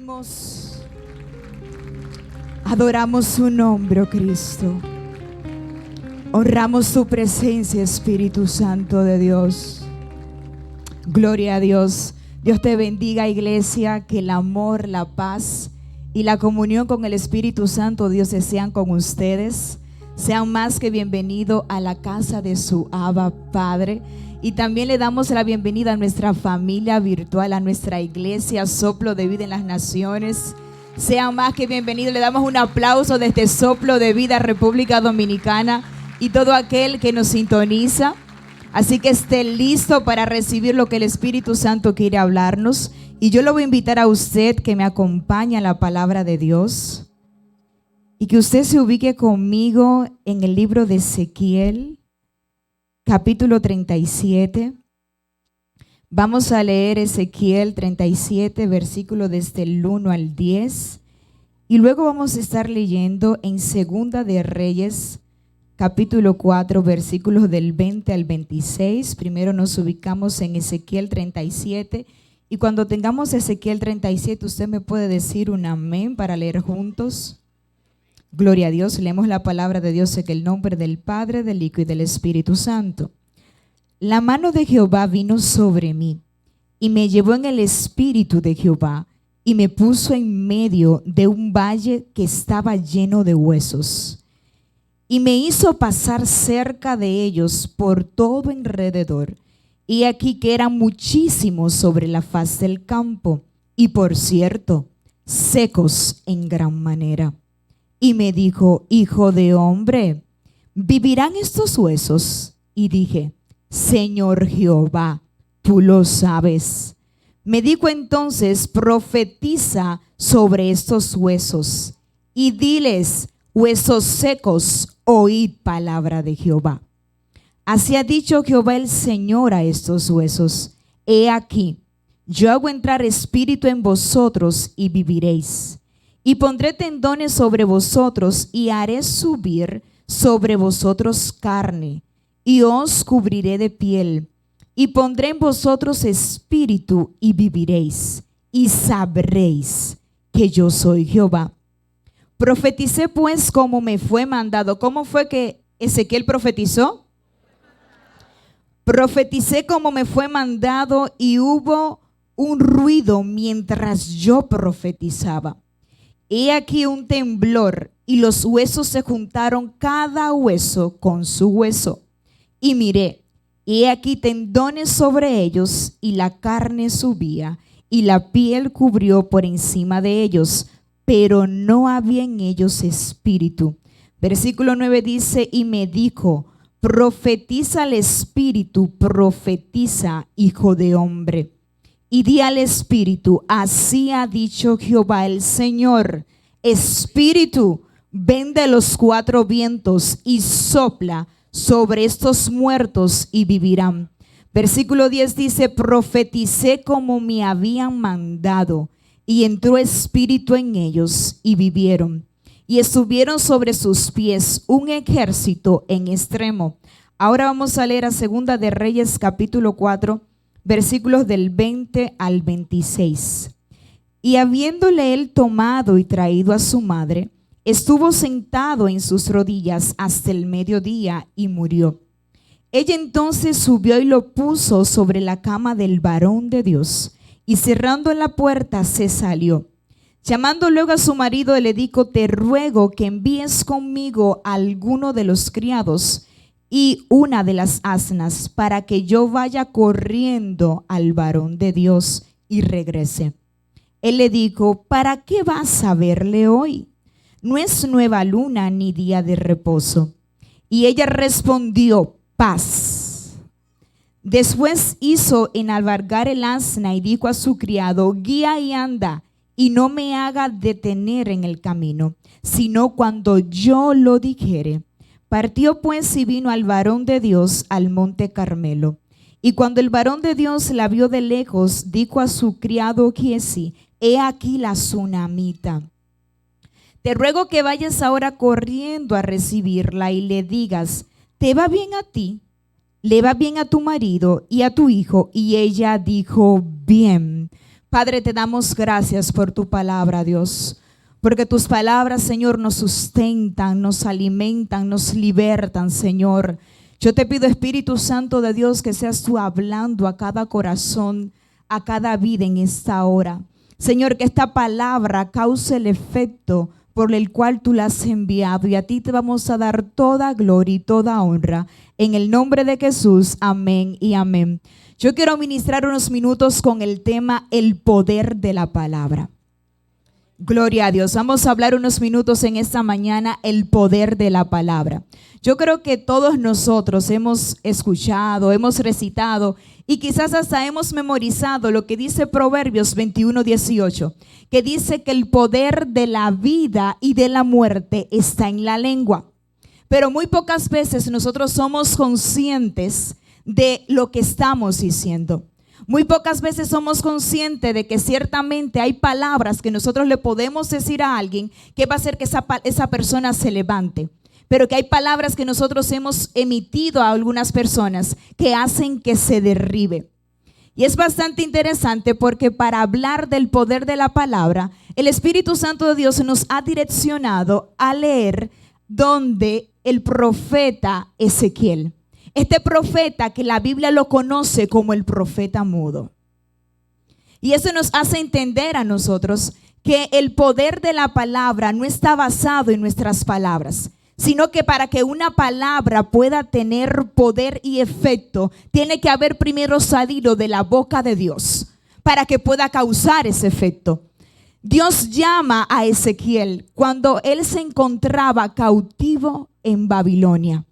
bendecimos, adoramos su nombre, oh Cristo. Honramos tu presencia, Espíritu Santo de Dios. Gloria a Dios. Dios te bendiga, iglesia, que el amor, la paz y la comunión con el Espíritu Santo Dios sean con ustedes. Sean más que bienvenidos a la casa de su Abba Padre. Y también le damos la bienvenida a nuestra familia virtual, a nuestra iglesia Soplo de Vida en las Naciones. Sean más que bienvenidos. Le damos un aplauso desde Soplo de Vida, República Dominicana, y todo aquel que nos sintoniza. Así que esté listo para recibir lo que el Espíritu Santo quiere hablarnos. Y yo lo voy a invitar a usted que me acompañe a la palabra de Dios y que usted se ubique conmigo en el libro de Ezequiel, capítulo 37. Vamos a leer Ezequiel 37, versículo desde el 1 al 10. Y luego vamos a estar leyendo en Segunda de Reyes, capítulo 4, versículos del 20 al 26. Primero nos ubicamos en Ezequiel 37. Y cuando tengamos Ezequiel 37, usted me puede decir un amén para leer juntos. Gloria a Dios. Leemos la palabra de Dios en el nombre del Padre, del Hijo y del Espíritu Santo. La mano de Jehová vino sobre mí y me llevó en el espíritu de Jehová y me puso en medio de un valle que estaba lleno de huesos y me hizo pasar cerca de ellos por todo alrededor. Y aquí que eran muchísimos sobre la faz del campo y, por cierto, secos en gran manera. Y me dijo: hijo de hombre, ¿vivirán estos huesos? Y dije: Señor Jehová, tú lo sabes. Me dijo entonces: profetiza sobre estos huesos y diles: huesos secos, oíd palabra de Jehová. Así ha dicho Jehová el Señor a estos huesos: he aquí, yo hago entrar espíritu en vosotros y viviréis. Y pondré tendones sobre vosotros y haré subir sobre vosotros carne y os cubriré de piel y pondré en vosotros espíritu y viviréis y sabréis que yo soy Jehová. Profeticé pues como me fue mandado. ¿Cómo fue que Ezequiel profetizó? Profeticé como me fue mandado y hubo un ruido mientras yo profetizaba. He aquí un temblor y los huesos se juntaron cada hueso con su hueso. Y miré, y he aquí tendones sobre ellos y la carne subía y la piel cubrió por encima de ellos, pero no había en ellos espíritu. Versículo 9 dice: y me dijo: profetiza al espíritu, profetiza, hijo de hombre. Y di al espíritu: así ha dicho Jehová el Señor, espíritu, ven de los cuatro vientos y sopla sobre estos muertos y vivirán. Versículo 10 dice: profeticé como me habían mandado y entró espíritu en ellos y vivieron. Y estuvieron sobre sus pies un ejército en extremo. Ahora vamos a leer a Segunda de Reyes capítulo 4, versículos del 20 al 26. Y habiéndole él tomado y traído a su madre, estuvo sentado en sus rodillas hasta el mediodía y murió. Ella entonces subió y lo puso sobre la cama del varón de Dios, y cerrando la puerta se salió. Llamando luego a su marido, le dijo: te ruego que envíes conmigo a alguno de los criados y una de las asnas, para que yo vaya corriendo al varón de Dios y regrese. Él le dijo: ¿para qué vas a verle hoy? No es nueva luna ni día de reposo. Y ella respondió: paz. Después hizo enalbargar el asna y dijo a su criado: guía y anda, y no me haga detener en el camino, sino cuando yo lo dijere. Partió pues y vino al varón de Dios al monte Carmelo. Y cuando el varón de Dios la vio de lejos, dijo a su criado Giezi: he aquí la sunamita. Te ruego que vayas ahora corriendo a recibirla y le digas: ¿te va bien a ti? ¿Le va bien a tu marido y a tu hijo? Y ella dijo: bien. Padre, te damos gracias por tu palabra, Dios, porque tus palabras, Señor, nos sustentan, nos alimentan, nos libertan, Señor. Yo te pido, Espíritu Santo de Dios, que seas tú hablando a cada corazón, a cada vida en esta hora. Señor, que esta palabra cause el efecto por el cual tú la has enviado, y a ti te vamos a dar toda gloria y toda honra. En el nombre de Jesús, amén y amén. Yo quiero ministrar unos minutos con el tema el poder de la palabra. Gloria a Dios. Vamos a hablar unos minutos en esta mañana el poder de la palabra. Yo creo que todos nosotros hemos escuchado, hemos recitado y quizás hasta hemos memorizado lo que dice Proverbios 21:18, que dice que el poder de la vida y de la muerte está en la lengua. Pero muy pocas veces nosotros somos conscientes de lo que estamos diciendo. Muy pocas veces somos conscientes de que ciertamente hay palabras que nosotros le podemos decir a alguien que va a hacer que esa persona se levante, pero que hay palabras que nosotros hemos emitido a algunas personas que hacen que se derribe. Y es bastante interesante porque para hablar del poder de la palabra, el Espíritu Santo de Dios nos ha direccionado a leer donde el profeta Ezequiel. Este profeta que la Biblia lo conoce como el profeta mudo. Y eso nos hace entender a nosotros que el poder de la palabra no está basado en nuestras palabras, sino que para que una palabra pueda tener poder y efecto, tiene que haber primero salido de la boca de Dios para que pueda causar ese efecto. Dios llama a Ezequiel cuando él se encontraba cautivo en Babilonia.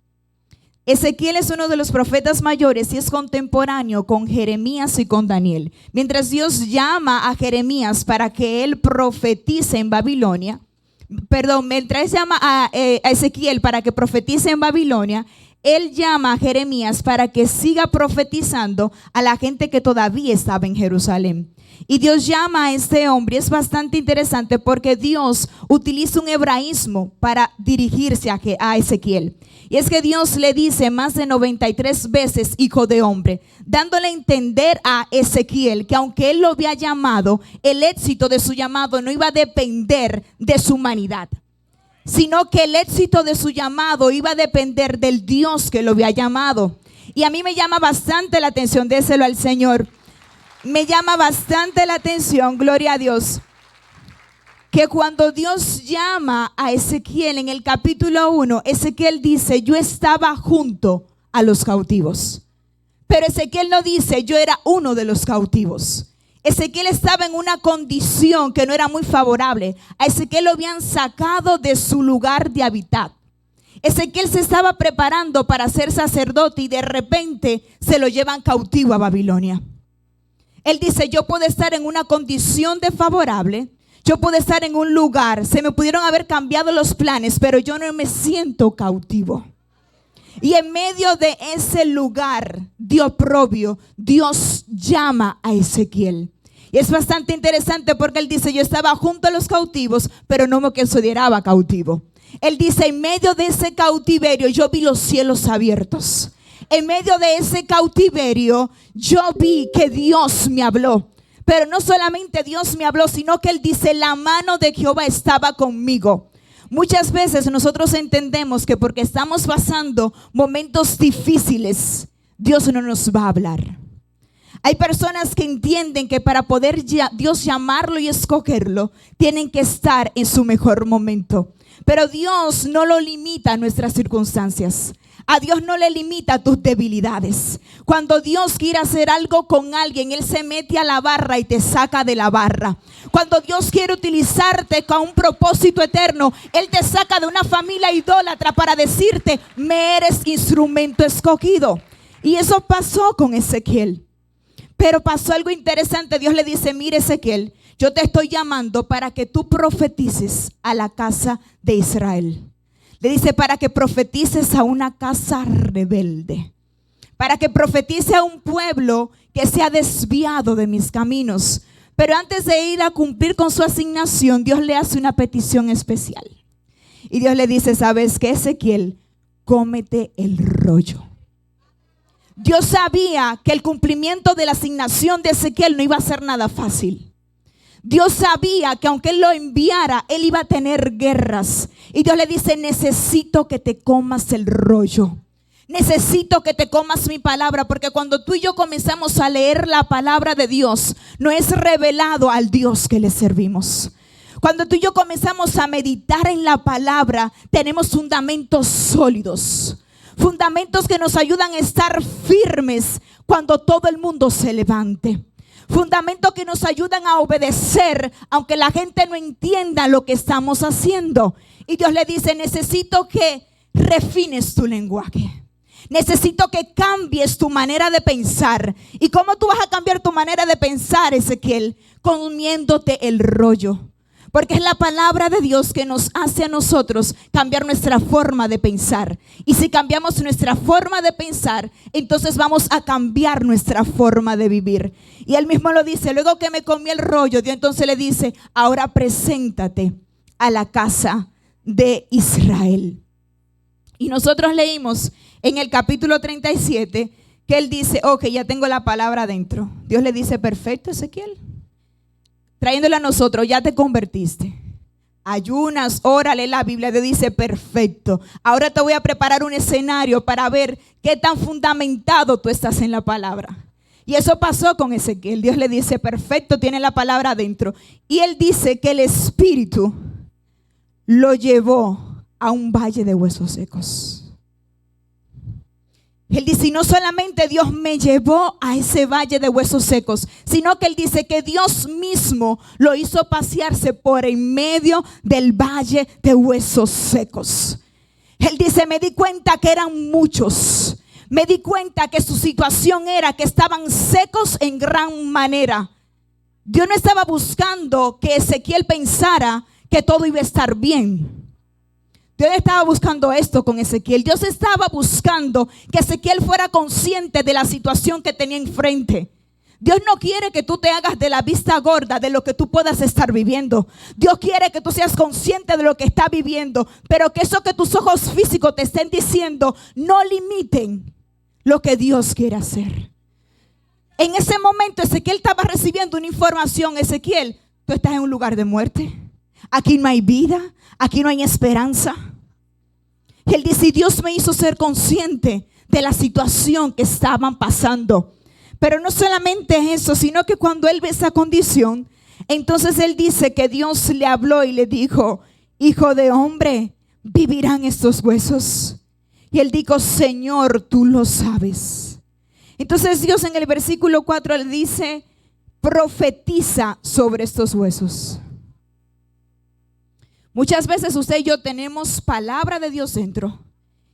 Ezequiel es uno de los profetas mayores y es contemporáneo con Jeremías y con Daniel. Mientras Dios llama a Jeremías para que él profetice en Babilonia, mientras llama a Ezequiel para que profetice en Babilonia, él llama a Jeremías para que siga profetizando a la gente que todavía estaba en Jerusalén. Y Dios llama a este hombre. Es bastante interesante porque Dios utiliza un hebraísmo para dirigirse a Ezequiel. Y es que Dios le dice más de 93 veces hijo de hombre, dándole a entender a Ezequiel que aunque él lo había llamado, el éxito de su llamado no iba a depender de su humanidad, sino que el éxito de su llamado iba a depender del Dios que lo había llamado. Y a mí me llama bastante la atención, déselo al Señor. Me llama bastante la atención, gloria a Dios, que cuando Dios llama a Ezequiel en el capítulo 1, Ezequiel dice, yo estaba junto a los cautivos. Pero Ezequiel no dice, yo era uno de los cautivos. Ezequiel estaba en una condición que no era muy favorable. A Ezequiel lo habían sacado de su lugar de hábitat. Ezequiel se estaba preparando para ser sacerdote y de repente se lo llevan cautivo a Babilonia. Él dice, yo puedo estar en una condición desfavorable, yo puedo estar en un lugar, se me pudieron haber cambiado los planes, pero yo no me siento cautivo. Y en medio de ese lugar de oprobio, Dios llama a Ezequiel. Y es bastante interesante porque él dice, yo estaba junto a los cautivos, pero no me consideraba cautivo. Él dice, en medio de ese cautiverio yo vi los cielos abiertos. En medio de ese cautiverio yo vi que Dios me habló. Pero no solamente Dios me habló, sino que él dice, la mano de Jehová estaba conmigo. Muchas veces nosotros entendemos que porque estamos pasando momentos difíciles, Dios no nos va a hablar. Hay personas que entienden que para poder Dios llamarlo y escogerlo, tienen que estar en su mejor momento. Pero Dios no lo limita a nuestras circunstancias. A Dios no le limita tus debilidades. Cuando Dios quiere hacer algo con alguien, Él se mete a la barra y te saca de la barra. Cuando Dios quiere utilizarte con un propósito eterno, Él te saca de una familia idólatra para decirte, me eres instrumento escogido. Y eso pasó con Ezequiel. Pero pasó algo interesante. Dios le dice, mire Ezequiel, yo te estoy llamando para que tú profetices a la casa de Israel. Le dice, para que profetices a una casa rebelde, para que profetice a un pueblo que se ha desviado de mis caminos. Pero antes de ir a cumplir con su asignación, Dios le hace una petición especial. Y Dios le dice, ¿sabes qué, Ezequiel? Cómete el rollo. Dios sabía que el cumplimiento de la asignación de Ezequiel no iba a ser nada fácil. Dios sabía que aunque Él lo enviara, Él iba a tener guerras. Y Dios le dice, necesito que te comas el rollo. Necesito que te comas mi palabra, porque cuando tú y yo comenzamos a leer la palabra de Dios, no es revelado al Dios que le servimos. Cuando tú y yo comenzamos a meditar en la palabra, tenemos fundamentos sólidos. Fundamentos que nos ayudan a estar firmes cuando todo el mundo se levante. Fundamentos que nos ayudan a obedecer, aunque la gente no entienda lo que estamos haciendo. Y Dios le dice, necesito que refines tu lenguaje. Necesito que cambies tu manera de pensar. ¿Y cómo tú vas a cambiar tu manera de pensar, Ezequiel? Comiéndote el rollo. Porque es la palabra de Dios que nos hace a nosotros cambiar nuestra forma de pensar. Y si cambiamos nuestra forma de pensar, entonces vamos a cambiar nuestra forma de vivir. Y él mismo lo dice, luego que me comí el rollo, Dios entonces le dice, ahora preséntate a la casa de Israel. Y nosotros leímos en el capítulo 37 que él dice, ok, ya tengo la palabra adentro. Dios le dice, perfecto, Ezequiel. Trayéndole a nosotros, ya te convertiste. Ayunas, órale, la Biblia te dice, perfecto. Ahora te voy a preparar un escenario para ver qué tan fundamentado tú estás en la palabra. Y eso pasó con Ezequiel. Dios le dice, perfecto, tiene la palabra adentro. Y él dice que el Espíritu lo llevó a un valle de huesos secos. Él dice, y no solamente Dios me llevó a ese valle de huesos secos, sino que él dice que Dios mismo lo hizo pasearse por en medio del valle de huesos secos. Él dice, me di cuenta que eran muchos. Me di cuenta que su situación era que estaban secos en gran manera. Dios no estaba buscando que Ezequiel pensara que todo iba a estar bien. Dios estaba buscando esto con Ezequiel. Dios estaba buscando que Ezequiel fuera consciente de la situación que tenía enfrente. Dios no quiere que tú te hagas de la vista gorda de lo que tú puedas estar viviendo. Dios quiere que tú seas consciente de lo que estás viviendo, pero que eso que tus ojos físicos te estén diciendo no limiten lo que Dios quiere hacer. En ese momento Ezequiel estaba recibiendo una información. Ezequiel, tú estás en un lugar de muerte. Aquí no hay vida, aquí no hay esperanza. Y él dice, Dios me hizo ser consciente de la situación que estaban pasando. Pero no solamente eso, sino que cuando él ve esa condición, entonces él dice que Dios le habló y le dijo, hijo de hombre, ¿vivirán estos huesos? Y él dijo, Señor, tú lo sabes. Entonces Dios en el versículo 4 le dice, profetiza sobre estos huesos. Muchas veces usted y yo tenemos palabra de Dios dentro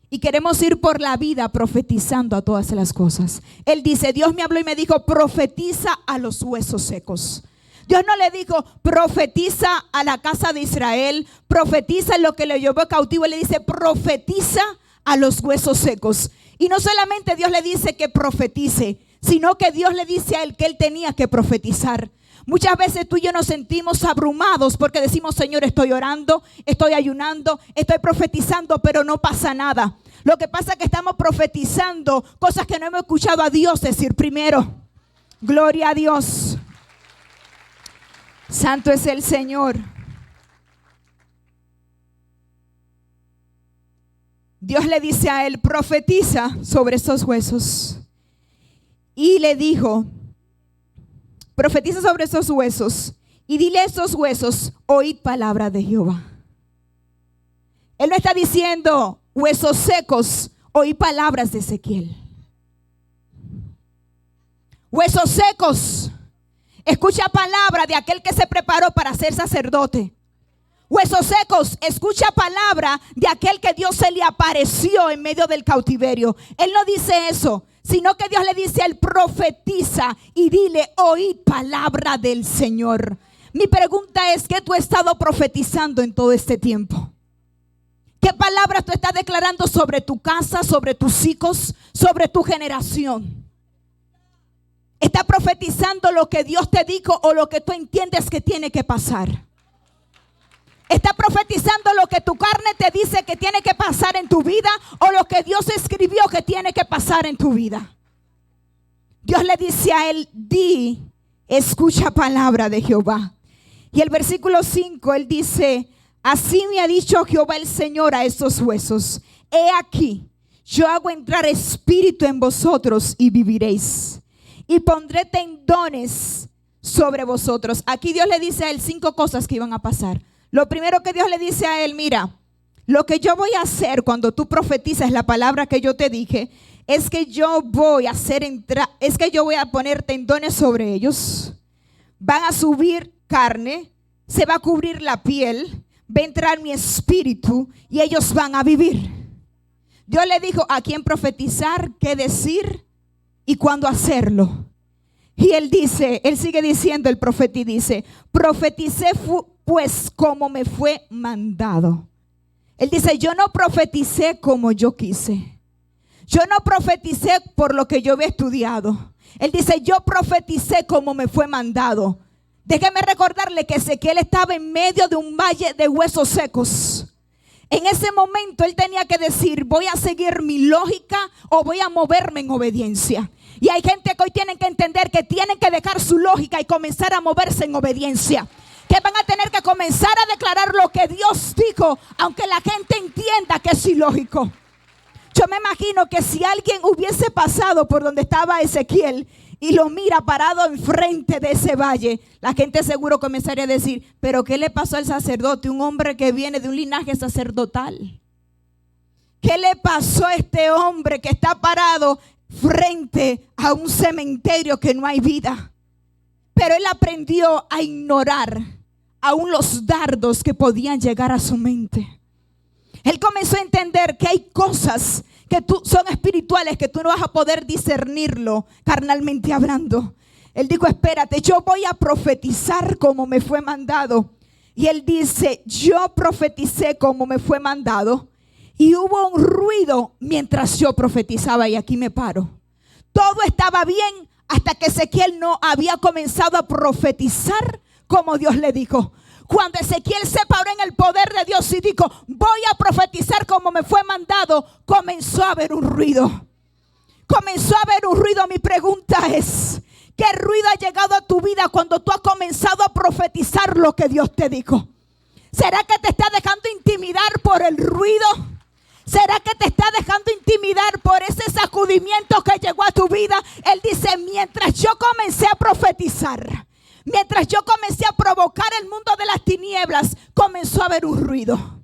y queremos ir por la vida profetizando a todas las cosas. Él dice, Dios me habló y me dijo, profetiza a los huesos secos. Dios no le dijo, profetiza a la casa de Israel, profetiza lo que le llevó cautivo. Él le dice, profetiza a los huesos secos. Y no solamente Dios le dice que profetice, sino que Dios le dice a él que él tenía que profetizar. Muchas veces tú y yo nos sentimos abrumados porque decimos, Señor, estoy orando, estoy ayunando, estoy profetizando, pero no pasa nada. Lo que pasa es que estamos profetizando cosas que no hemos escuchado a Dios decir primero. Gloria a Dios. Santo es el Señor. Dios le dice a él, profetiza sobre estos huesos. Y le dijo, profetiza sobre esos huesos y dile a esos huesos, oíd palabra de Jehová. Él no está diciendo, huesos secos, oíd palabras de Ezequiel. Huesos secos, escucha palabra de aquel que se preparó para ser sacerdote. Huesos secos, escucha palabra de aquel que Dios se le apareció en medio del cautiverio. Él no dice eso, sino que Dios le dice, él profetiza y dile, oíd palabra del Señor. Mi pregunta es, ¿qué tú has estado profetizando en todo este tiempo? ¿Qué palabras tú estás declarando sobre tu casa, sobre tus hijos, sobre tu generación? ¿Estás profetizando lo que Dios te dijo o lo que tú entiendes que tiene que pasar? ¿Estás profetizando lo que tu carne te dice que tiene que pasar en tu vida o lo que Dios escribió que tiene que pasar en tu vida? Dios le dice a él, di, escucha palabra de Jehová. Y el versículo 5, él dice: así me ha dicho Jehová el Señor a estos huesos: he aquí, yo hago entrar espíritu en vosotros y viviréis, y pondré tendones sobre vosotros. Aquí Dios le dice a él 5 cosas que iban a pasar. Lo primero que Dios le dice a él: mira, lo que yo voy a hacer cuando tú profetizas la palabra que yo te dije, es que yo voy a hacer entrar, es que yo voy a poner tendones sobre ellos. Van a subir carne, se va a cubrir la piel, va a entrar mi espíritu y ellos van a vivir. Dios le dijo a quién profetizar, qué decir y cuándo hacerlo. Y él dice, él sigue diciendo, el profeta, y dice: profeticé pues como me fue mandado. Él dice: yo no profeticé como yo quise. Yo no profeticé por lo que yo había estudiado. Él dice: yo profeticé como me fue mandado. Déjeme recordarle que Ezequiel estaba en medio de un valle de huesos secos. En ese momento él tenía que decir: voy a seguir mi lógica o voy a moverme en obediencia. Y hay gente que hoy tienen que entender que tienen que dejar su lógica y comenzar a moverse en obediencia. Que van a tener que comenzar a declarar lo que Dios dijo, aunque la gente entienda que es ilógico. Yo me imagino que si alguien hubiese pasado por donde estaba Ezequiel y lo mira parado enfrente de ese valle, la gente seguro comenzaría a decir: pero ¿qué le pasó al sacerdote? Un hombre que viene de un linaje sacerdotal. ¿Qué le pasó a este hombre que está parado frente a un cementerio que no hay vida? Pero él aprendió a ignorar aún los dardos que podían llegar a su mente. Él comenzó a entender que hay cosas que son espirituales, que tú no vas a poder discernirlo carnalmente hablando. Él dijo: espérate, yo voy a profetizar como me fue mandado. Y él dice: yo profeticé como me fue mandado. Y hubo un ruido mientras yo profetizaba. Y aquí me paro. Todo estaba bien hasta que Ezequiel no había comenzado a profetizar como Dios le dijo. Cuando Ezequiel se paró en el poder de Dios y dijo: voy a profetizar como me fue mandado, comenzó a haber un ruido. Comenzó a haber un ruido. Mi pregunta es: ¿qué ruido ha llegado a tu vida cuando tú has comenzado a profetizar lo que Dios te dijo? ¿Será que te está dejando intimidar por el ruido? ¿Será que te está dejando intimidar por ese sacudimiento que llegó a tu vida? Él dice: mientras yo comencé a profetizar, mientras yo comencé a provocar el mundo de las tinieblas, comenzó a haber un ruido.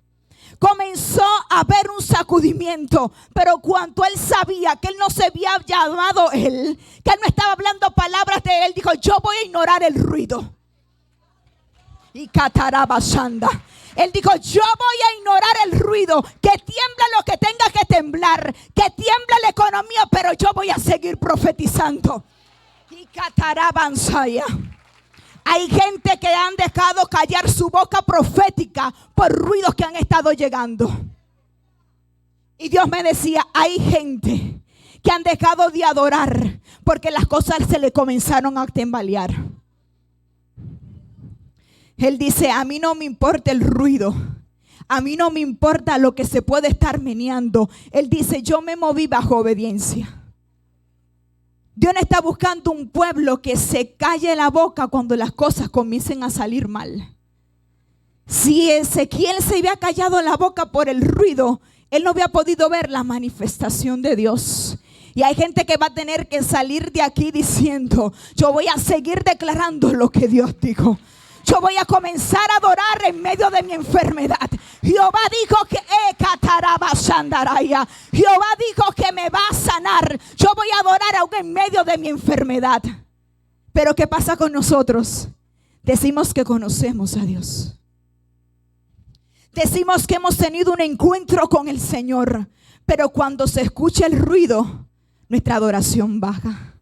Comenzó a haber un sacudimiento. Pero cuando él sabía que él no se había llamado él, que él no estaba hablando palabras de él, dijo: yo voy a ignorar el ruido. Y catarabashanda. Él dijo: yo voy a ignorar el ruido. Que tiembla lo que tenga que temblar, que tiembla la economía, pero yo voy a seguir profetizando. Y catarabansaya. Hay gente que han dejado callar su boca profética por ruidos que han estado llegando. Y Dios me decía: hay gente que han dejado de adorar porque las cosas se le comenzaron a tambalear. Él dice: a mí no me importa el ruido. A mí no me importa lo que se puede estar meneando. Él dice: yo me moví bajo obediencia. Dios no está buscando un pueblo que se calle la boca cuando las cosas comiencen a salir mal. Si Ezequiel se había callado la boca por el ruido, él no había podido ver la manifestación de Dios. Y hay gente que va a tener que salir de aquí diciendo: yo voy a seguir declarando lo que Dios dijo. Yo voy a comenzar a adorar en medio de mi enfermedad. Jehová dijo que Jehová dijo que me va a sanar. Yo voy a adorar aún en medio de mi enfermedad. Pero ¿qué pasa con nosotros? Decimos que conocemos a Dios. Decimos que hemos tenido un encuentro con el Señor. Pero cuando se escucha el ruido, nuestra adoración baja.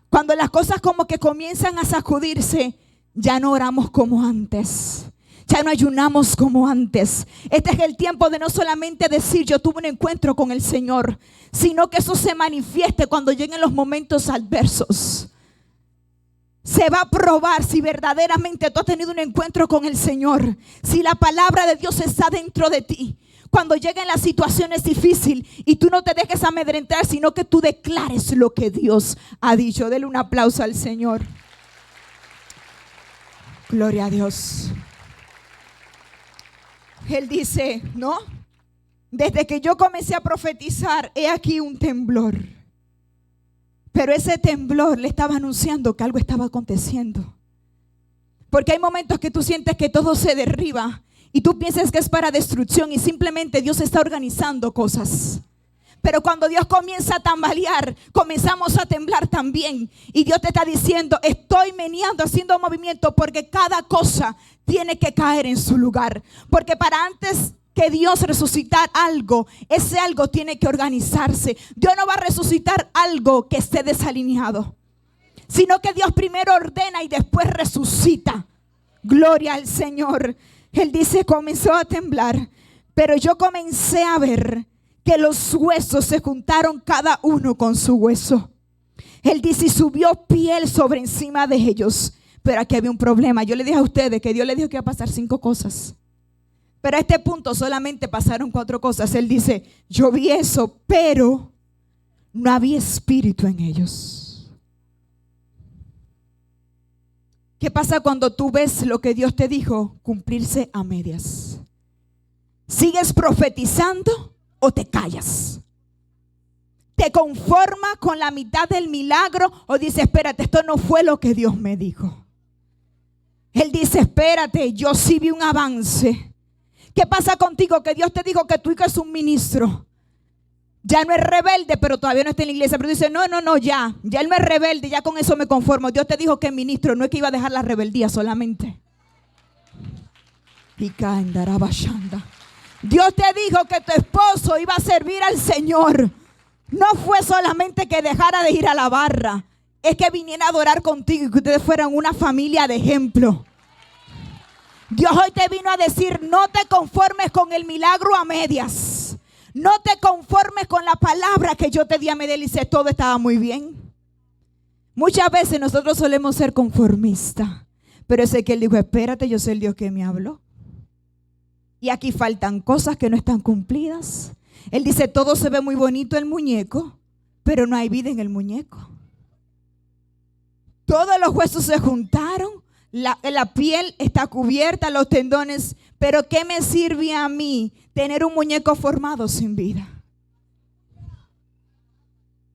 Cuando las cosas como que comienzan a sacudirse, ya no oramos como antes. Ya no ayunamos como antes. Este es el tiempo de no solamente decir: yo tuve un encuentro con el Señor, sino que eso se manifieste cuando lleguen los momentos adversos. Se va a probar si verdaderamente tú has tenido un encuentro con el Señor. Si la palabra de Dios está dentro de ti. Cuando lleguen las situaciones difíciles y tú no te dejes amedrentar, sino que tú declares lo que Dios ha dicho. Dele un aplauso al Señor. Gloria a Dios. Él dice, ¿no? Desde que yo comencé a profetizar, he aquí un temblor. Pero ese temblor le estaba anunciando que algo estaba aconteciendo. Porque hay momentos que tú sientes que todo se derriba y tú piensas que es para destrucción y simplemente Dios está organizando cosas. Pero cuando Dios comienza a tambalear, comenzamos a temblar también. Y Dios te está diciendo, estoy meneando, haciendo movimiento, porque cada cosa tiene que caer en su lugar. Porque para antes que Dios resucitar algo, ese algo tiene que organizarse. Dios no va a resucitar algo que esté desalineado, sino que Dios primero ordena y después resucita. Gloria al Señor. Él dice, comenzó a temblar, pero yo comencé a ver que los huesos se juntaron cada uno con su hueso. Él dice, y subió piel sobre encima de ellos. Pero aquí había un problema. Yo le dije a ustedes que Dios le dijo que iba a pasar 5 cosas. Pero a este punto solamente pasaron 4 cosas. Él dice, yo vi eso, pero no había espíritu en ellos. ¿Qué pasa cuando tú ves lo que Dios te dijo cumplirse a medias? ¿Sigues profetizando o te callas? ¿Te conformas con la mitad del milagro o dices, espérate, esto no fue lo que Dios me dijo? Él dice, espérate, yo sí vi un avance. ¿Qué pasa contigo? Que Dios te dijo que tu hijo es un ministro. Ya no es rebelde, pero todavía no está en la iglesia. Pero dice, no, ya él no es rebelde, ya con eso me conformo. Dios te dijo que es ministro, no es que iba a dejar la rebeldía solamente. Dios te dijo que tu esposo iba a servir al Señor. No fue solamente que dejara de ir a la barra, es que viniera a adorar contigo y que ustedes fueran una familia de ejemplo. Dios hoy te vino a decir, no te conformes con el milagro a medias. No te conformes con la palabra que yo te di a medias. Y dice, todo estaba muy bien. Muchas veces nosotros solemos ser conformistas, pero Ezequiel dijo, espérate, yo soy el Dios que me habló. Y aquí faltan cosas que no están cumplidas. Él dice, todo se ve muy bonito el muñeco, pero no hay vida en el muñeco. Todos los huesos se juntaron, la piel está cubierta, los tendones. Pero ¿qué me sirve a mí tener un muñeco formado sin vida?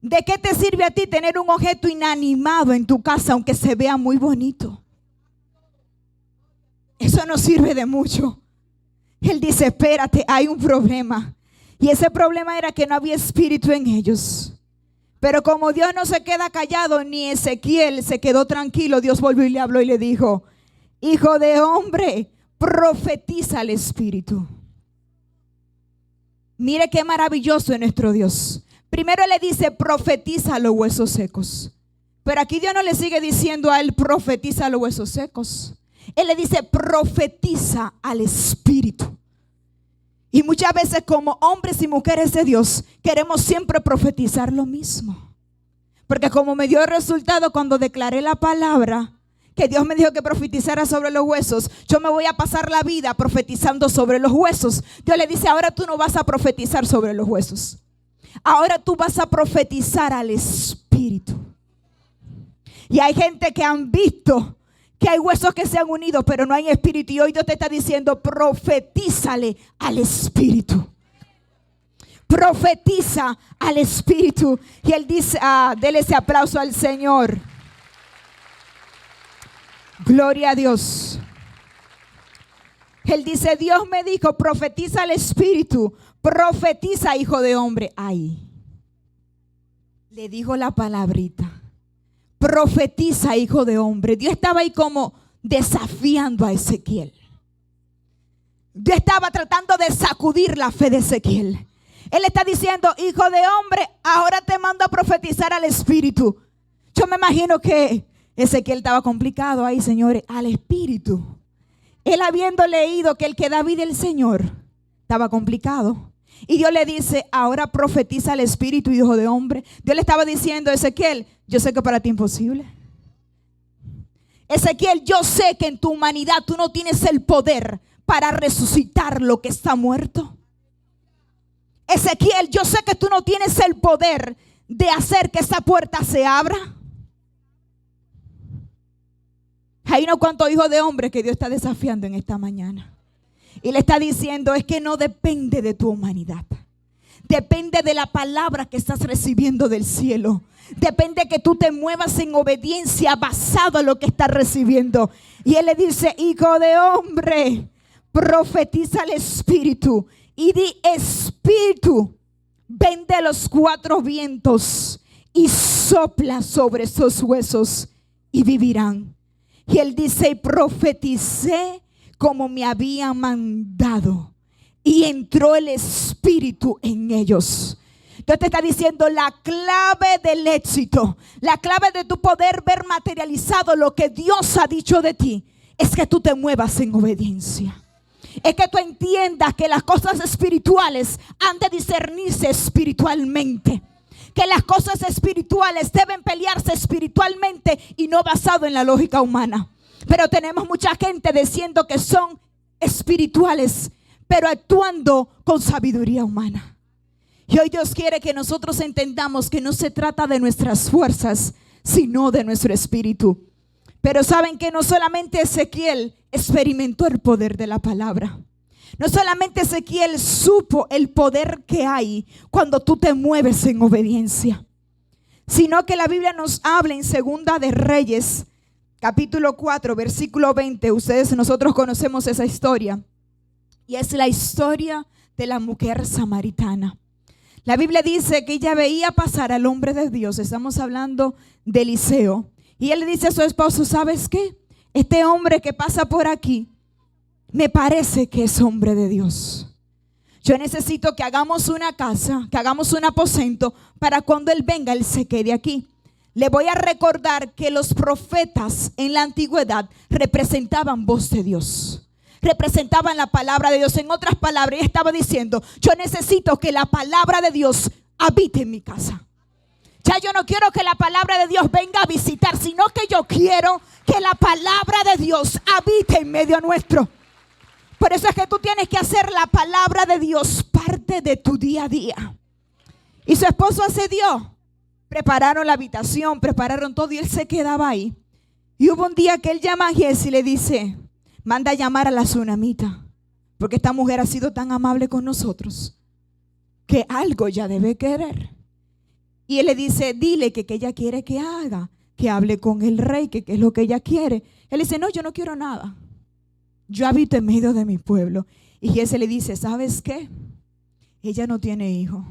¿De qué te sirve a ti tener un objeto inanimado en tu casa aunque se vea muy bonito? Eso no sirve de mucho. Él dice, espérate, hay un problema. Y ese problema era que no había espíritu en ellos. Pero como Dios no se queda callado, ni Ezequiel se quedó tranquilo, Dios volvió y le habló y le dijo, hijo de hombre, profetiza al espíritu. Mire qué maravilloso es nuestro Dios. Primero le dice, profetiza a los huesos secos. Pero aquí Dios no le sigue diciendo a él, profetiza a los huesos secos. Él le dice, profetiza al espíritu. Y muchas veces como hombres y mujeres de Dios queremos siempre profetizar lo mismo. Porque como me dio el resultado cuando declaré la palabra, que Dios me dijo que profetizara sobre los huesos, yo me voy a pasar la vida profetizando sobre los huesos. Dios le dice, ahora tú no vas a profetizar sobre los huesos. Ahora tú vas a profetizar al espíritu. Y hay gente que han visto que hay huesos que se han unido, pero no hay espíritu. Y hoy Dios te está diciendo, profetízale al espíritu. Profetiza al espíritu. Y él dice, dele ese aplauso al Señor. Gloria a Dios. Él dice, Dios me dijo, profetiza al espíritu. Profetiza, hijo de hombre. Ay, le dijo la palabrita. Profetiza, hijo de hombre. Dios estaba ahí como desafiando a Ezequiel. Dios estaba tratando de sacudir la fe de Ezequiel. Él está diciendo, hijo de hombre, ahora te mando a profetizar al espíritu. Yo me imagino que Ezequiel estaba complicado ahí, señores, al espíritu. Él habiendo leído que el que da vida el Señor, estaba complicado. Y Dios le dice, ahora profetiza al espíritu, hijo de hombre. Dios le estaba diciendo a Ezequiel, yo sé que para ti es imposible. Ezequiel, yo sé que en tu humanidad tú no tienes el poder para resucitar lo que está muerto. Ezequiel, yo sé que tú no tienes el poder de hacer que esa puerta se abra. Hay unos cuantos hijos de hombres que Dios está desafiando en esta mañana. Y le está diciendo, es que no depende de tu humanidad. Depende de la palabra que estás recibiendo del cielo. Depende que tú te muevas en obediencia basado en lo que estás recibiendo. Y él le dice, hijo de hombre, profetiza al espíritu y di, espíritu, ven de los cuatro vientos y sopla sobre esos huesos y vivirán. Y él dice, y profeticé como me había mandado, y entró el espíritu en ellos. Dios te está diciendo, la clave del éxito, la clave de tu poder ver materializado lo que Dios ha dicho de ti, es que tú te muevas en obediencia. Es que tú entiendas que las cosas espirituales han de discernirse espiritualmente. Que las cosas espirituales deben pelearse espiritualmente y no basado en la lógica humana. Pero tenemos mucha gente diciendo que son espirituales, pero actuando con sabiduría humana. Y hoy Dios quiere que nosotros entendamos que no se trata de nuestras fuerzas, sino de nuestro espíritu. Pero saben que no solamente Ezequiel experimentó el poder de la palabra. No solamente Ezequiel supo el poder que hay cuando tú te mueves en obediencia, sino que la Biblia nos habla en Segunda de Reyes, capítulo 4, versículo 20. Nosotros conocemos esa historia. Y es la historia de la mujer samaritana. La Biblia dice que ella veía pasar al hombre de Dios. Estamos hablando de Eliseo. Y él le dice a su esposo, ¿sabes qué? Este hombre que pasa por aquí, me parece que es hombre de Dios. Yo necesito que hagamos una casa, que hagamos un aposento para cuando él venga, él se quede aquí. Le voy a recordar que los profetas en la antigüedad representaban voz de Dios. Representaban la palabra de Dios. En otras palabras, ella estaba diciendo, yo necesito que la palabra de Dios habite en mi casa. Ya yo no quiero que la palabra de Dios venga a visitar, sino que yo quiero que la palabra de Dios habite en medio nuestro. Por eso es que tú tienes que hacer la palabra de Dios parte de tu día a día. Y su esposo accedió. Prepararon la habitación, prepararon todo y él se quedaba ahí. Y hubo un día que él llama a Giezi y le dice, manda a llamar a la tsunamita, porque esta mujer ha sido tan amable con nosotros que algo ya debe querer. Y él le dice, dile que ella quiere que haga, que hable con el rey, que es lo que ella quiere. Él dice, no, yo no quiero nada. Yo habito en medio de mi pueblo. Y Giezi le dice, ¿sabes qué? Ella no tiene hijo.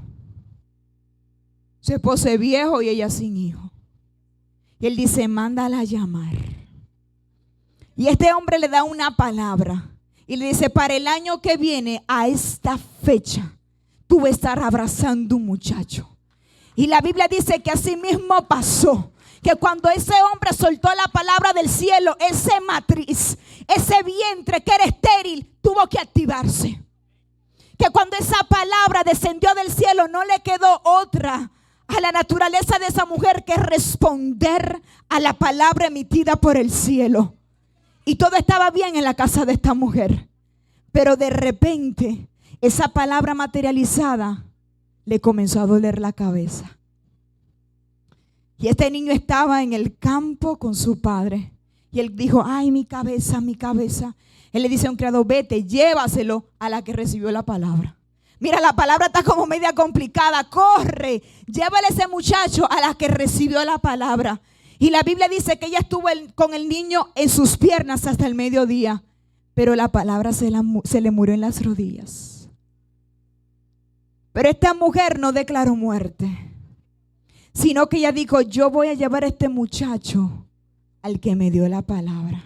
Su esposo es viejo y ella sin hijo. Y él dice, mándala a llamar. Y este hombre le da una palabra. Y le dice, para el año que viene, a esta fecha, tú vas a estar abrazando un muchacho. Y la Biblia dice que así mismo pasó. Que cuando ese hombre soltó la palabra del cielo, ese matriz, ese vientre que era estéril, tuvo que activarse. Que cuando esa palabra descendió del cielo, no le quedó otra a la naturaleza de esa mujer que responder a la palabra emitida por el cielo. Y todo estaba bien en la casa de esta mujer. Pero de repente, esa palabra materializada le comenzó a doler la cabeza. Y este niño estaba en el campo con su padre. Y él dijo, ay, mi cabeza, mi cabeza. Él le dice a un criado, vete, llévaselo a la que recibió la palabra. Mira, la palabra está como media complicada. Corre, llévale a ese muchacho a la que recibió la palabra. Y la Biblia dice que ella estuvo con el niño en sus piernas hasta el mediodía. Pero la palabra se le murió en las rodillas. Pero esta mujer no declaró muerte, sino que ella dijo, yo voy a llevar a este muchacho al que me dio la palabra.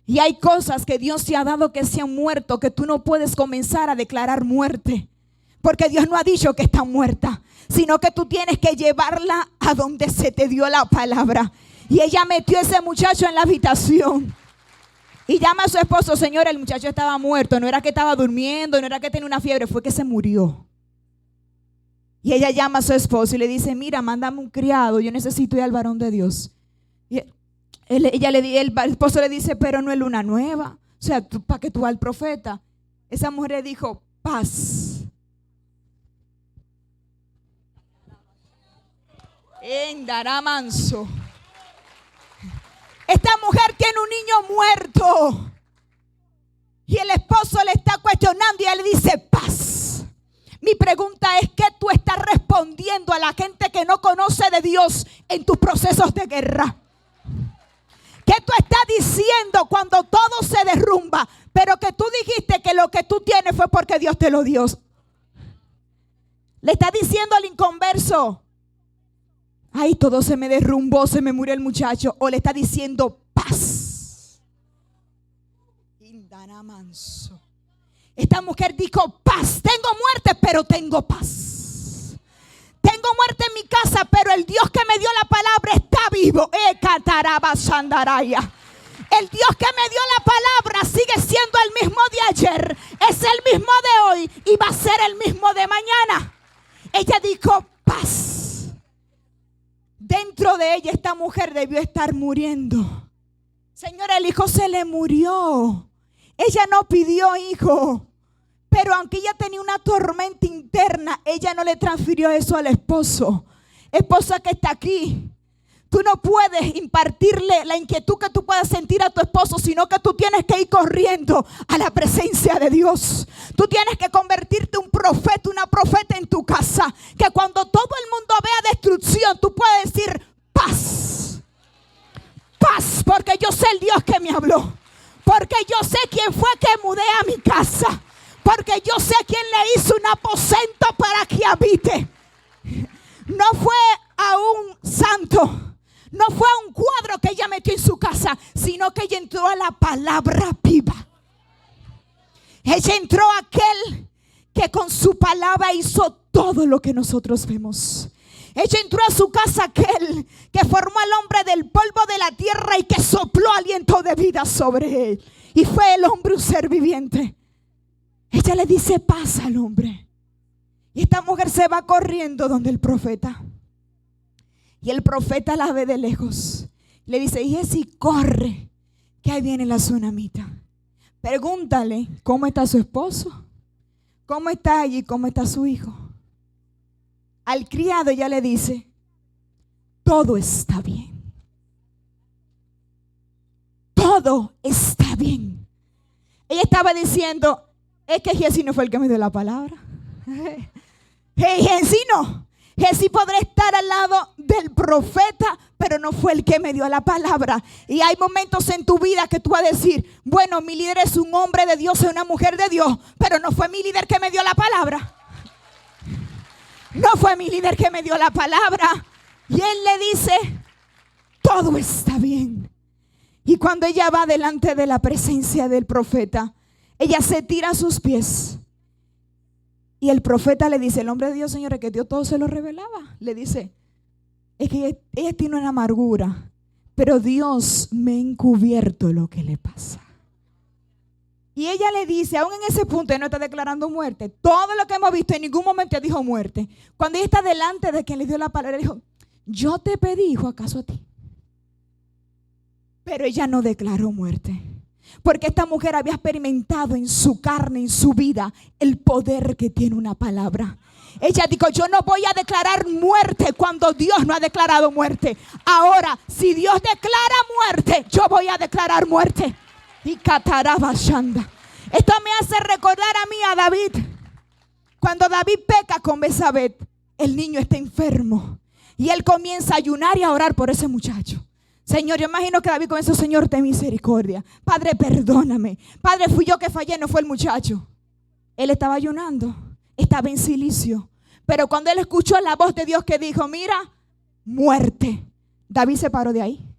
Y hay cosas que Dios te ha dado que se han muerto, que tú no puedes comenzar a declarar muerte, porque Dios no ha dicho que está muerta, sino que tú tienes que llevarla a donde se te dio la palabra. Y ella metió a ese muchacho en la habitación y llama a su esposo, señor, el muchacho estaba muerto, no era que estaba durmiendo, no era que tenía una fiebre, fue que se murió. Y ella llama a su esposo y le dice, mira, mándame un criado, yo necesito ir al varón de Dios. Y el esposo le dice, pero no es luna nueva, o sea, ¿para qué tú vas al profeta? Esa mujer le dijo, paz. En dará manso. Esta mujer tiene un niño muerto. Y el esposo le está cuestionando y él le dice: paz. Mi pregunta es: ¿qué tú estás respondiendo a la gente que no conoce de Dios en tus procesos de guerra? ¿Qué tú estás diciendo cuando todo se derrumba, pero que tú dijiste que lo que tú tienes fue porque Dios te lo dio? Le está diciendo al inconverso: ay, todo se me derrumbó, se me murió el muchacho. O le está diciendo: paz. Esta mujer dijo: paz. Tengo muerte, pero tengo paz. Tengo muerte en mi casa, pero el Dios que me dio la palabra está vivo. El Dios que me dio la palabra sigue siendo el mismo de ayer, es el mismo de hoy y va a ser el mismo de mañana. Ella dijo: paz. Dentro de ella esta mujer debió estar muriendo. Señora, el hijo se le murió. Ella no pidió hijo, pero aunque ella tenía una tormenta interna, ella no le transfirió eso al esposo. Esposa que está aquí, tú no puedes impartirle la inquietud que tú puedas sentir a tu esposo, sino que tú tienes que ir corriendo a la presencia de Dios. Tú tienes que convertirte en un profeta, una profeta en tu casa, que cuando todo el mundo vea destrucción, tú puedes decir: paz. Paz, porque yo sé el Dios que me habló. Porque yo sé quién fue que mudé a mi casa. Porque yo sé quién le hizo un aposento para que habite. No fue a un santo, no fue a un cuadro que ella metió en su casa, sino que ella entró a la palabra viva. Ella entró a aquel que con su palabra hizo todo lo que nosotros vemos. Ella entró a su casa aquel que formó al hombre del polvo de la tierra y que sopló aliento de vida sobre él. Y fue el hombre un ser viviente. Ella le dice: pasa al hombre. Y esta mujer se va corriendo donde el profeta. Y el profeta la ve de lejos. Le dice: Giesi, corre, que ahí viene la tsunamita. Pregúntale cómo está su esposo, cómo está allí, cómo está su hijo. Al criado ella le dice: todo está bien. Todo está bien. Ella estaba diciendo: es que Giesi no fue el que me dio la palabra. Giesi no. Giesi podrá estar al lado del profeta, pero no fue el que me dio la palabra. Y hay momentos en tu vida que tú vas a decir: bueno, mi líder es un hombre de Dios, es una mujer de Dios, pero no fue mi líder que me dio la palabra. No fue mi líder que me dio la palabra. Y él le dice: todo está bien. Y cuando ella va delante de la presencia del profeta, ella se tira a sus pies. Y el profeta le dice: el hombre de Dios, señores, que Dios todo se lo revelaba. Le dice: es que ella tiene una amargura, pero Dios me ha encubierto lo que le pasa. Y ella le dice, aún en ese punto, ella no está declarando muerte. Todo lo que hemos visto, en ningún momento dijo muerte. Cuando ella está delante de quien le dio la palabra, dijo: yo te pedí hijo, ¿acaso a ti? Pero ella no declaró muerte. Porque esta mujer había experimentado en su carne, en su vida, el poder que tiene una palabra. Ella dijo: yo no voy a declarar muerte cuando Dios no ha declarado muerte. Ahora, si Dios declara muerte, yo voy a declarar muerte. Y Catarabashanda. Esto me hace recordar a mí a David. Cuando David peca con Betsabé, el niño está enfermo. Y él comienza a ayunar y a orar por ese muchacho. Señor, yo imagino que David comenzó: Señor, ten misericordia. Padre, perdóname. Padre, fui yo que fallé, no fue el muchacho. Él estaba ayunando, estaba en silicio. Pero cuando él escuchó la voz de Dios que dijo: mira, muerte, David se paró de ahí.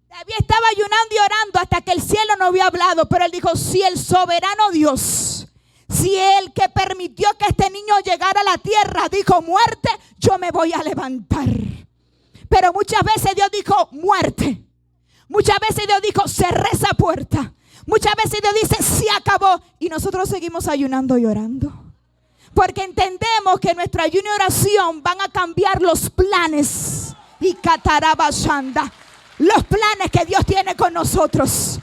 David estaba ayunando y orando hasta que el cielo no había hablado. Pero él dijo: si el soberano Dios, si el que permitió que este niño llegara a la tierra dijo muerte, yo me voy a levantar. Pero muchas veces Dios dijo muerte. Muchas veces Dios dijo: cerré esa puerta. Muchas veces Dios dice: se acabó. Y nosotros seguimos ayunando y orando. Porque entendemos que nuestra ayuno y oración van a cambiar los planes. Y Catarabashanda. Los planes que Dios tiene con nosotros.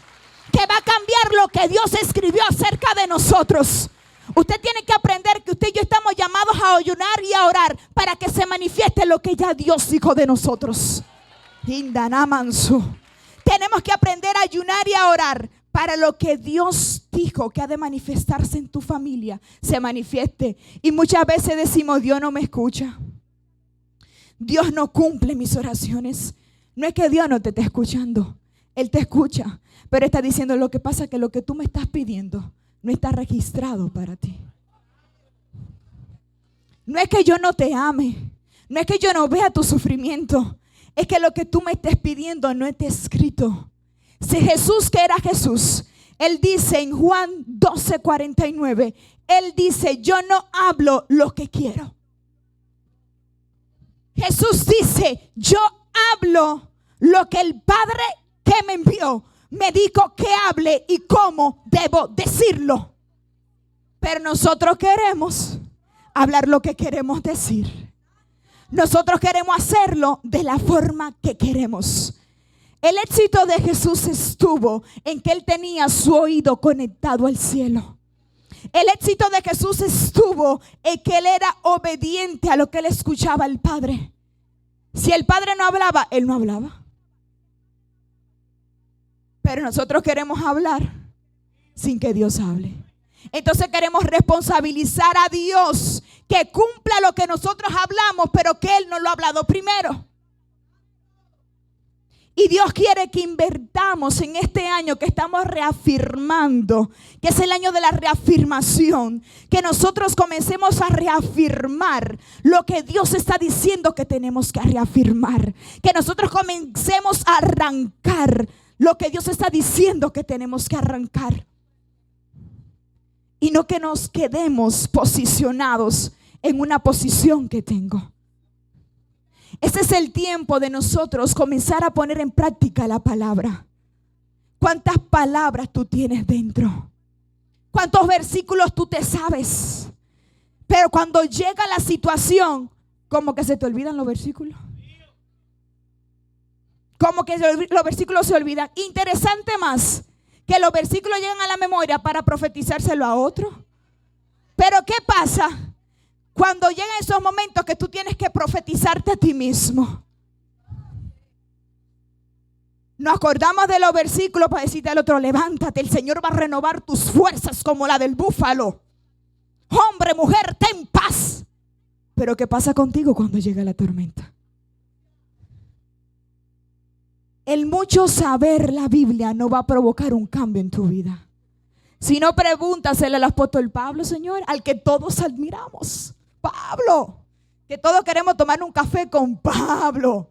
Que va a cambiar lo que Dios escribió acerca de nosotros. Usted tiene que aprender que usted y yo estamos llamados a ayunar y a orar para que se manifieste lo que ya Dios dijo de nosotros. Indanamansu. Tenemos que aprender a ayunar y a orar para lo que Dios dijo que ha de manifestarse en tu familia, se manifieste. Y muchas veces decimos, Dios no me escucha. Dios no cumple mis oraciones. No es que Dios no te esté escuchando. Él te escucha, pero está diciendo, lo que pasa es que lo que tú me estás pidiendo no está registrado para ti. No es que yo no te ame. No es que yo no vea tu sufrimiento. Es que lo que tú me estés pidiendo no está escrito. Si Jesús, que era Jesús, Él dice en Juan 12:49, Él dice, yo no hablo lo que quiero. Jesús dice, yo hablo lo que el Padre que me envió me dijo que hable y cómo debo decirlo. Pero nosotros queremos hablar lo que queremos decir. Nosotros queremos hacerlo de la forma que queremos. El éxito de Jesús estuvo en que Él tenía su oído conectado al cielo. El éxito de Jesús estuvo en que Él era obediente a lo que Él escuchaba al Padre. Si el Padre no hablaba, Él no hablaba. Pero nosotros queremos hablar sin que Dios hable. Entonces queremos responsabilizar a Dios que cumpla lo que nosotros hablamos, pero que Él no lo ha hablado primero. Y Dios quiere que invertamos en este año que estamos reafirmando, que es el año de la reafirmación, que nosotros comencemos a reafirmar lo que Dios está diciendo que tenemos que reafirmar, que nosotros comencemos a arrancar lo que Dios está diciendo que tenemos que arrancar, y no que nos quedemos posicionados en una posición que tengo. Este es el tiempo de nosotros comenzar a poner en práctica la palabra. ¿Cuántas palabras tú tienes dentro? ¿Cuántos versículos tú te sabes? Pero cuando llega la situación, como que se te olvidan los versículos. Como que los versículos se olvidan. Interesante más que los versículos llegan a la memoria para profetizárselo a otro. Pero ¿qué pasa cuando llegan esos momentos que tú tienes que profetizarte a ti mismo? Nos acordamos de los versículos para decirte al otro, levántate, el Señor va a renovar tus fuerzas como la del búfalo. Hombre, mujer, ten paz. Pero ¿qué pasa contigo cuando llega la tormenta? El mucho saber la Biblia no va a provocar un cambio en tu vida. Si no, pregúntasele al apóstol Pablo, Señor, al que todos admiramos. Pablo, que todos queremos tomar un café con Pablo.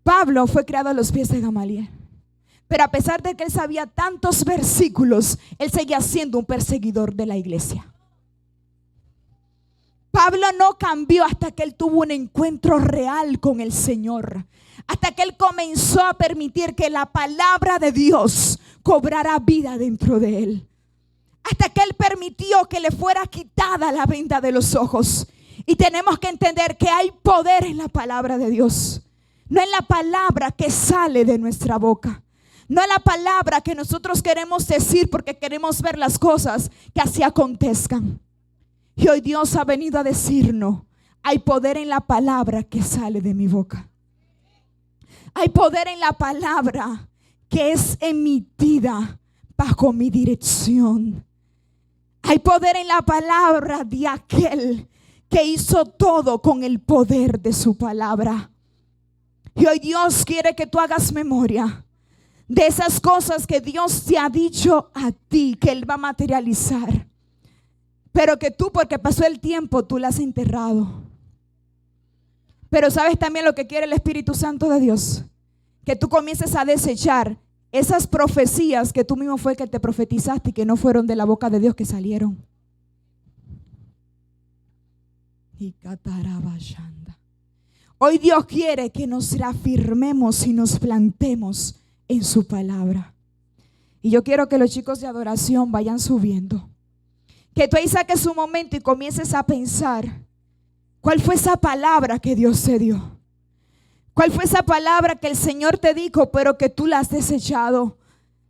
Pablo fue criado a los pies de Gamaliel. Pero a pesar de que él sabía tantos versículos, él seguía siendo un perseguidor de la iglesia. Pablo no cambió hasta que él tuvo un encuentro real con el Señor. Hasta que él comenzó a permitir que la palabra de Dios cobrara vida dentro de él. Hasta que él permitió que le fuera quitada la venda de los ojos. Y tenemos que entender que hay poder en la palabra de Dios. No en la palabra que sale de nuestra boca. No en la palabra que nosotros queremos decir porque queremos ver las cosas que así acontezcan. Y hoy Dios ha venido a decirnos, hay poder en la palabra que sale de mi boca. Hay poder en la palabra que es emitida bajo mi dirección. Hay poder en la palabra de aquel que hizo todo con el poder de su palabra. Y hoy Dios quiere que tú hagas memoria de esas cosas que Dios te ha dicho a ti, que Él va a materializar. Pero que tú, porque pasó el tiempo, tú las has enterrado. Pero ¿sabes también lo que quiere el Espíritu Santo de Dios? Que tú comiences a desechar esas profecías que tú mismo fue que te profetizaste y que no fueron de la boca de Dios que salieron. Hoy Dios quiere que nos reafirmemos y nos plantemos en su palabra. Y yo quiero que los chicos de adoración vayan subiendo. Que tú ahí saques un momento y comiences a pensar cuál fue esa palabra que Dios te dio. ¿Cuál fue esa palabra que el Señor te dijo, pero que tú la has desechado?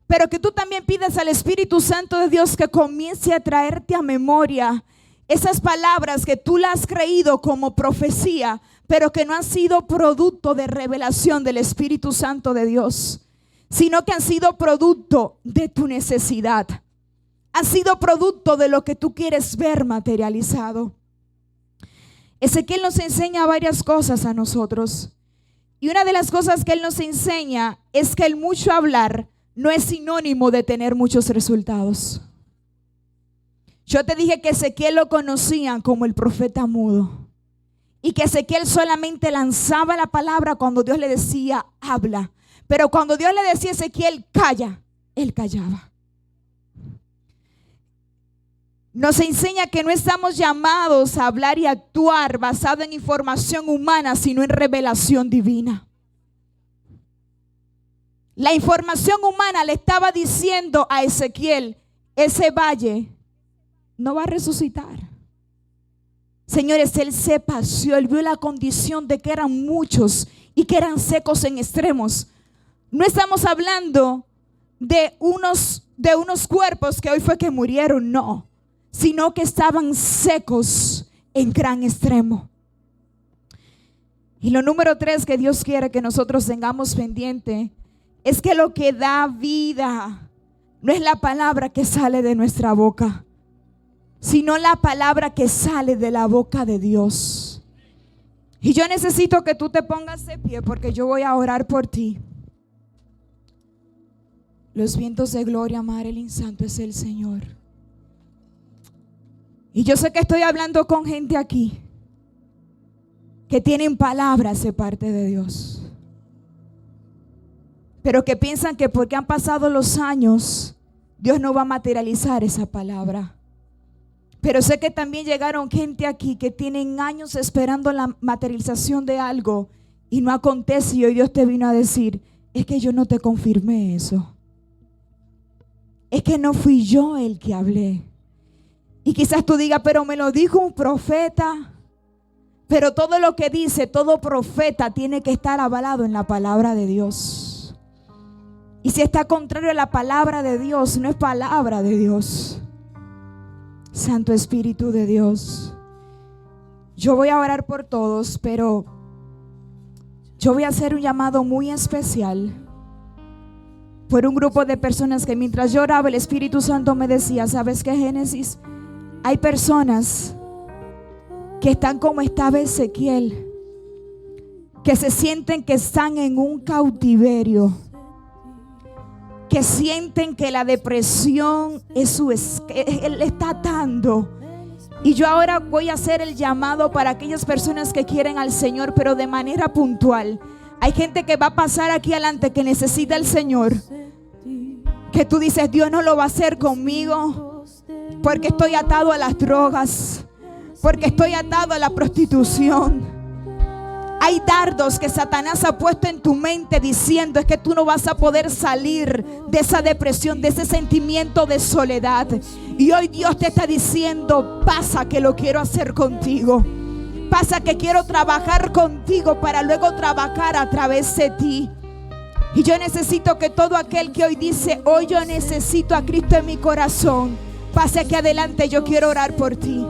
Pero que tú también pidas al Espíritu Santo de Dios que comience a traerte a memoria esas palabras que tú las has creído como profecía, pero que no han sido producto de revelación del Espíritu Santo de Dios, sino que han sido producto de tu necesidad. Han sido producto de lo que tú quieres ver materializado. Ezequiel nos enseña varias cosas a nosotros. Y una de las cosas que él nos enseña es que el mucho hablar no es sinónimo de tener muchos resultados. Yo te dije que Ezequiel lo conocían como el profeta mudo. Y que Ezequiel solamente lanzaba la palabra cuando Dios le decía, habla. Pero cuando Dios le decía a Ezequiel, calla, él callaba. Nos enseña que no estamos llamados a hablar y actuar basado en información humana, sino en revelación divina. La información humana le estaba diciendo a Ezequiel, ese valle no va a resucitar. Señores, él se paseó, él vio la condición de que eran muchos y que eran secos en extremos. No estamos hablando de unos cuerpos que hoy fue que murieron, no, sino que estaban secos en gran extremo. Y lo número 3 que Dios quiere que nosotros tengamos pendiente es que lo que da vida no es la palabra que sale de nuestra boca, sino la palabra que sale de la boca de Dios. Y yo necesito que tú te pongas de pie porque yo voy a orar por ti. Los vientos de gloria, Marilyn, santo es el Señor. Y yo sé que estoy hablando con gente aquí que tienen palabras de parte de Dios, pero que piensan que porque han pasado los años, Dios no va a materializar esa palabra. Pero sé que también llegaron gente aquí que tienen años esperando la materialización de algo y no acontece, y hoy Dios te vino a decir, es que yo no te confirmé eso. Es que no fui yo el que hablé. Y quizás tú digas, pero me lo dijo un profeta. Pero todo lo que dice, todo profeta tiene que estar avalado en la palabra de Dios. Y si está contrario a la palabra de Dios, no es palabra de Dios. Santo Espíritu de Dios, yo voy a orar por todos, pero yo voy a hacer un llamado muy especial por un grupo de personas que mientras yo oraba, el Espíritu Santo me decía, ¿sabes qué, Génesis? Hay personas que están como estaba Ezequiel, que se sienten que están en un cautiverio, que sienten que la depresión él está atando. Y yo ahora voy a hacer el llamado para aquellas personas que quieren al Señor, pero de manera puntual. Hay gente que va a pasar aquí adelante que necesita al Señor, que tú dices, Dios no lo va a hacer conmigo porque estoy atado a las drogas, porque estoy atado a la prostitución. Hay dardos que Satanás ha puesto en tu mente diciendo es que tú no vas a poder salir de esa depresión, de ese sentimiento de soledad. Y hoy Dios te está diciendo, pasa que lo quiero hacer contigo. Pasa que quiero trabajar contigo para luego trabajar a través de ti. Y yo necesito que todo aquel que hoy dice, hoy yo necesito a Cristo en mi corazón, pase aquí adelante, yo quiero orar por ti.